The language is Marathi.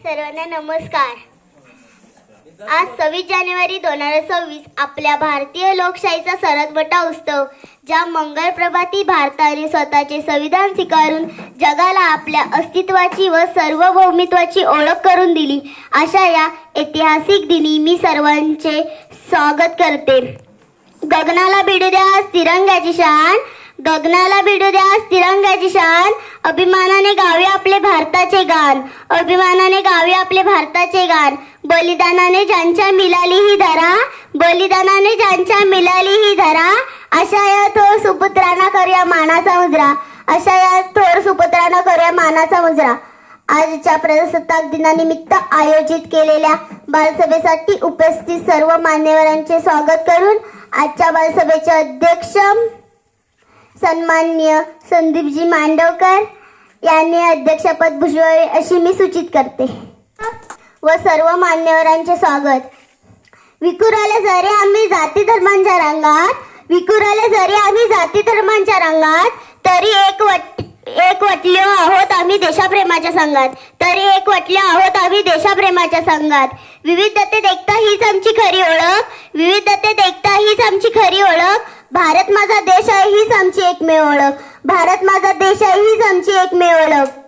सर्वांना नमस्कार। आज 26 जानेवारी 2026 आपल्या भारतीय लोकशाहीचा सर्वात मोठा उत्सव, ज्या मंगळ प्रभाती भारताने स्वतःचे संविधान स्वीकारून जगाला आपल्या अस्तित्वाची व सार्वभौमत्वाची ओळख करून दिली, अशा या ऐतिहासिक दिनी मी सर्वांचे स्वागत करते। गगनाला भिडू द्या तिरंग्याची शान, गगनाला भिडू द्या तिरंग्याची शान, अभिमानाने गावे आपले भारताचे गान, अभिमानाने गावे आपले भारताचे गान। बलिदानाने ज्यांच्या मिळाली ही धरा, बलिदानाने ज्यांच्या मिळाली ही धरा, अशा या थोर सुपुत्रांना करूया मानाचा मुजरा, अशा या थोर सुपुत्रांना करूया मानाचा मुजरा। आजच्या प्रजासत्ताक दिनानिमित्त आयोजित केलेल्या बालसभेसाठी उपस्थित सर्व मान्यवरांचे स्वागत करून आजच्या बालसभेचे अध्यक्ष सन्माननीय संदीपजी मांडवकर यांनी अध्यक्षपद भूषवावे अशी मी सूचित करते व सर्व मान्यवरांचे स्वागत। विखुरले जरी आम्ही जाती धर्मांच्या रंगात, विखुरले जरी आम्ही जाती धर्मांच्या रंगात, तरी एक वटलो आहोत आम्ही देशप्रेमाच्या संघात, तरी एक वटलो आहोत आम्ही देशप्रेमाच्या संघात। विविधतेत एकता हीच आमची खरी ओळख, विविधतेत एकता हीच आमची खरी ओळख। भारत माझा देश आहे हीच आमची एकमेव ओळख, भारत माझा देश आहे हीच आमची एकमेव ओळख।